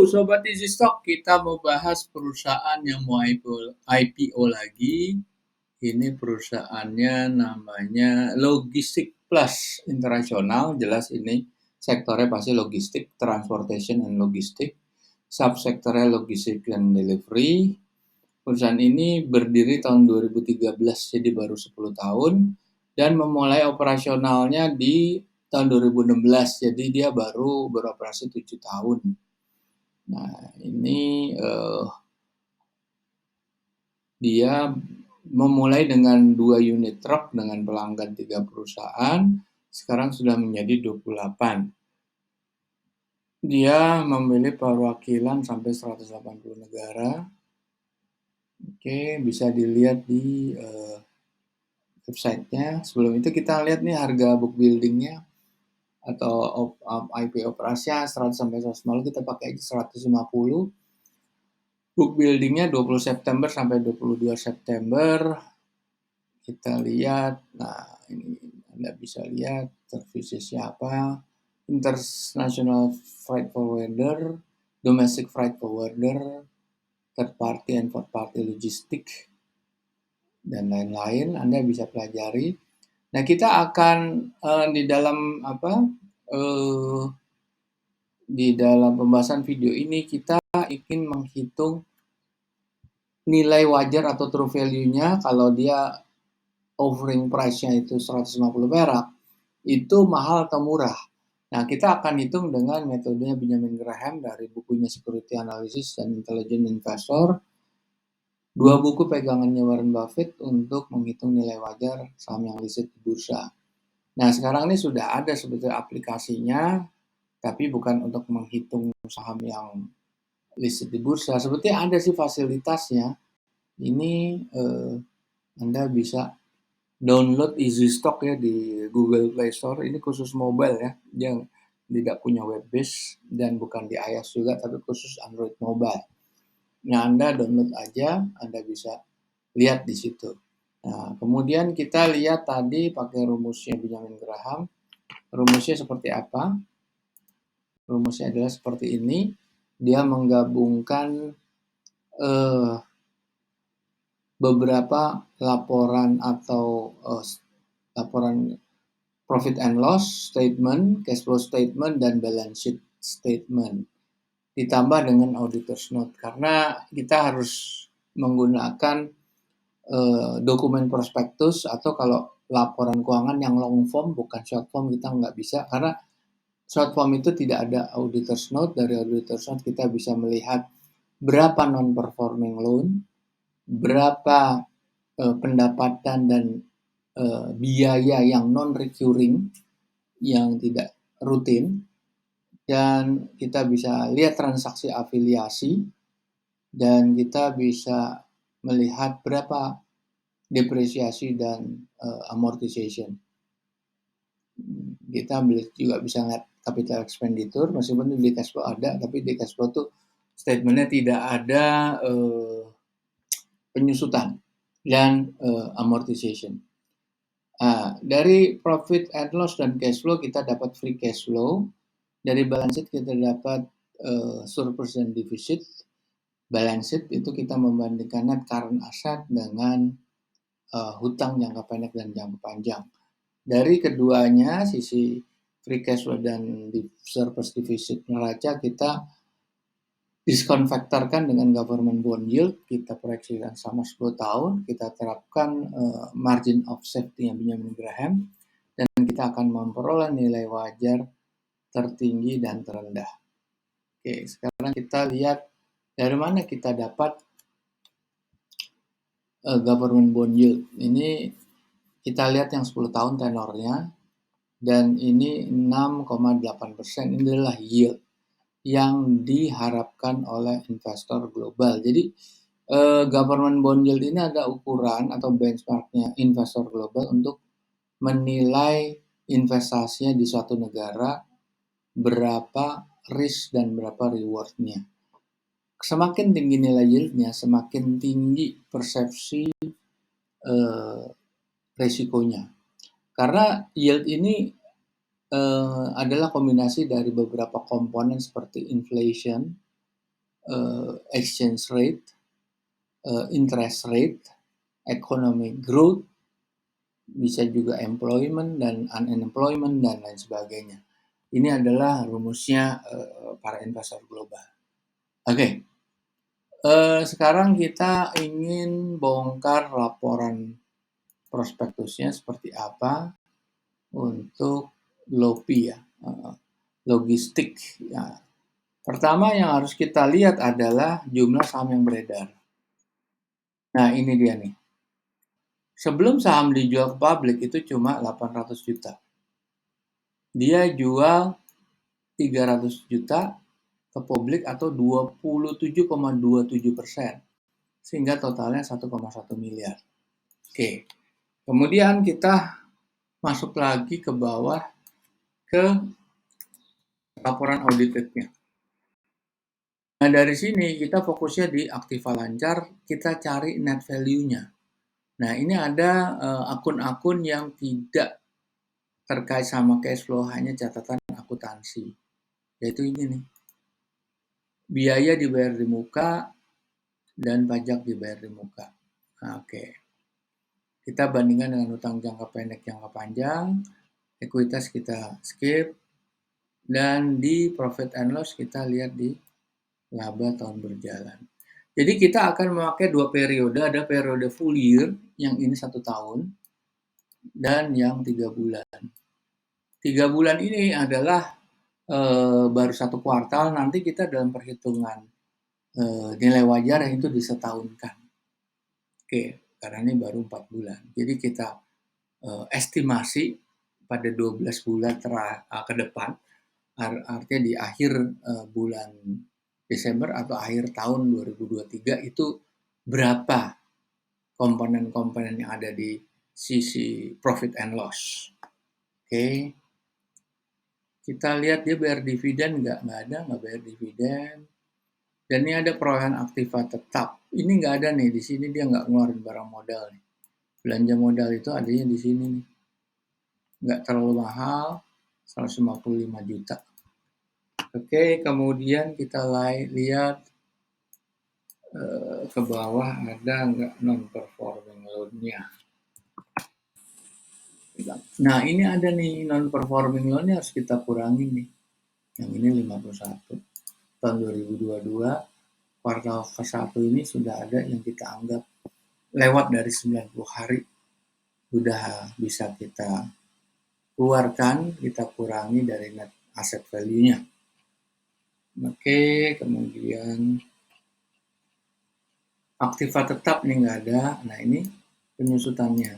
Sobat Easy Stock, kita mau bahas perusahaan yang mau IPO lagi. Ini perusahaannya namanya Logistik Plus Internasional, jelas ini sektornya pasti logistik, transportation and logistik, subsektornya logistik dan delivery. Perusahaan ini berdiri tahun 2013, jadi baru 10 tahun, dan memulai operasionalnya di tahun 2016, jadi dia baru beroperasi 7 tahun. Nah, ini dia memulai dengan 2 unit truk dengan pelanggan 3 perusahaan, sekarang sudah menjadi 28. Dia memiliki perwakilan sampai 180 negara. Oke, bisa dilihat di websitenya. Sebelum itu kita lihat nih harga book buildingnya atau IP operasinya 100 sampai 150, kita pakai 150. Book buildingnya 20 September sampai 22 September. Kita lihat, nah ini Anda bisa lihat services siapa, international freight forwarder, domestic freight forwarder, third party and fourth party logistik, dan lain-lain. Anda bisa pelajari. Nah, kita akan di dalam di dalam pembahasan video ini kita ingin menghitung nilai wajar atau true value-nya kalau dia offering price-nya itu 150 perak, itu mahal atau murah. Nah, kita akan hitung dengan metodenya Benjamin Graham dari bukunya Security Analysis dan Intelligent Investor, 2 buku pegangannya Warren Buffett untuk menghitung nilai wajar saham yang listed di bursa. Nah, sekarang ini sudah ada sebetulnya aplikasinya, tapi bukan untuk menghitung saham yang listed di bursa. Sebetulnya ada sih fasilitasnya. Ini Anda bisa download Easy Stock ya di Google Play Store. Ini khusus mobile ya, dia tidak punya web base dan bukan di iOS juga, tapi khusus Android mobile. Nah, Anda download aja, Anda bisa lihat di situ. Nah, kemudian kita lihat tadi pakai rumusnya Benjamin Graham. Rumusnya seperti apa? Rumusnya adalah seperti ini. Dia menggabungkan beberapa laporan atau laporan profit and loss statement, cash flow statement, dan balance sheet statement. Ditambah dengan auditor's note. Karena kita harus menggunakan dokumen prospektus atau kalau laporan keuangan yang long form, bukan short form, kita nggak bisa. Karena short form itu tidak ada auditor's note. Dari auditor's note kita bisa melihat berapa non-performing loan, berapa pendapatan dan biaya yang non-recurring, yang tidak rutin, dan kita bisa lihat transaksi afiliasi, dan kita bisa melihat berapa depresiasi dan amortization. Kita juga bisa lihat capital expenditure, meskipun di cash flow ada, tapi di cash flow tuh statementnya tidak ada penyusutan dan amortization. Dari profit and loss dan cash flow kita dapat free cash flow. Dari balance sheet kita dapat surplus dan deficit. Balance sheet itu kita membandingkan net current asset dengan hutang jangka pendek dan jangka panjang. Dari keduanya, sisi free cash flow dan surplus deficit neraca, kita diskonvektorkan dengan government bond yield, kita proyeksikan sama 10 tahun, kita terapkan margin of safety yang Benjamin Graham, dan kita akan memperoleh nilai wajar tertinggi dan terendah. Oke, sekarang kita lihat dari mana kita dapat government bond yield. Ini kita lihat yang 10 tahun tenornya, dan ini 6,8%. Ini adalah yield yang diharapkan oleh investor global. Jadi government bond yield ini ada ukuran atau benchmarknya investor global untuk menilai investasinya di suatu negara, berapa risk dan berapa rewardnya. Semakin tinggi nilai yieldnya, semakin tinggi persepsi resikonya. Karena yield ini adalah kombinasi dari beberapa komponen seperti inflation, exchange rate, interest rate, economic growth, bisa juga employment dan unemployment dan lain sebagainya. Ini adalah rumusnya para investor global. Oke, sekarang kita ingin bongkar laporan prospektusnya seperti apa untuk LOPI ya, logistik. Ya. Pertama yang harus kita lihat adalah jumlah saham yang beredar. Nah ini dia nih. Sebelum saham dijual ke publik itu cuma 800 juta. Dia jual 300 juta ke publik atau 27,27%. Sehingga totalnya 1,1 miliar. Oke. Kemudian kita masuk lagi ke bawah ke laporan auditednya. Nah dari sini kita fokusnya di aktiva lancar, kita cari net value-nya. Nah ini ada akun-akun yang tidak terkait sama cash flow, hanya catatan akuntansi. Yaitu ini nih. Biaya dibayar di muka dan pajak dibayar di muka. Nah, oke. Kita bandingkan dengan utang jangka pendek, jangka panjang, ekuitas kita skip, dan di profit and loss kita lihat di laba tahun berjalan. Jadi kita akan memakai dua periode, ada periode full year, yang ini 1 tahun, dan yang 3 bulan. 3 bulan ini adalah baru 1 kuartal, nanti kita dalam perhitungan nilai wajar yang itu disetahunkan. Oke, karena ini baru 4 bulan. Jadi kita estimasi pada 12 bulan ke depan, artinya di akhir bulan Desember atau akhir tahun 2023 itu berapa komponen-komponen yang ada di sisi profit and loss. Oke. Kita lihat dia bayar dividen nggak ada, nggak bayar dividen. Dan ini ada perolehan aktiva tetap. Ini nggak ada nih, di sini dia nggak ngeluarin barang modal nih. Belanja modal itu adanya di sini nih. Nggak terlalu mahal, 155 juta. Oke, kemudian kita lihat ke bawah ada nggak non-performing loan-nya. Nah, ini ada nih non-performing loan-nya harus kita kurangi nih. Yang ini 51. Tahun 2022, kuartal ke-1 ini sudah ada yang kita anggap lewat dari 90 hari. Sudah bisa kita keluarkan, kita kurangi dari net asset value-nya. Oke, kemudian aktiva tetap nih nggak ada. Nah, ini penyusutannya.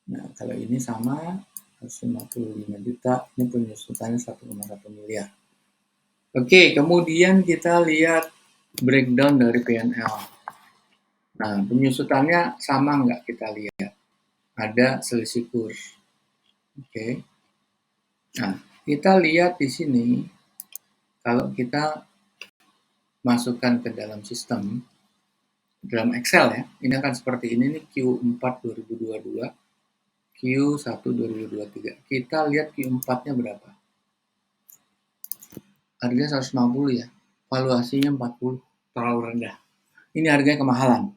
Nah, kalau ini sama, 155 juta, ini penyusutannya 1,1 miliar. Oke, kemudian kita lihat breakdown dari P&L. Nah, penyusutannya sama nggak kita lihat? Ada selisih kurs. Oke. Nah, kita lihat di sini, kalau kita masukkan ke dalam sistem, dalam Excel ya, ini akan seperti ini nih, Q4 2022, Q1 2023. Kita lihat Q4-nya berapa? Harganya 150 ya, valuasinya 40, terlalu rendah. Ini harganya kemahalan.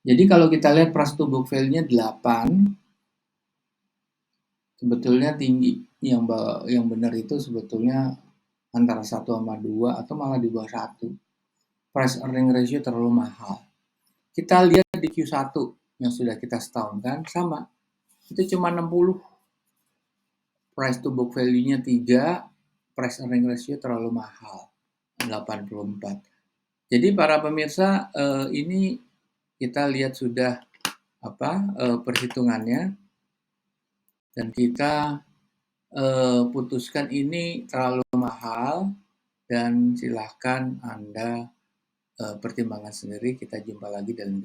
Jadi kalau kita lihat price to book value-nya 8, sebetulnya tinggi. Yang benar itu sebetulnya antara 1 sama 2 atau malah di bawah 1. Price earning ratio terlalu mahal. Kita lihat di Q1 yang sudah kita setahunkan sama. Itu cuma 60. Price to book value-nya 3, price earning ratio terlalu mahal. 84. Jadi para pemirsa, ini kita lihat sudah perhitungannya, dan kita putuskan ini terlalu mahal, dan silahkan Anda pertimbangkan sendiri. Kita jumpa lagi dalam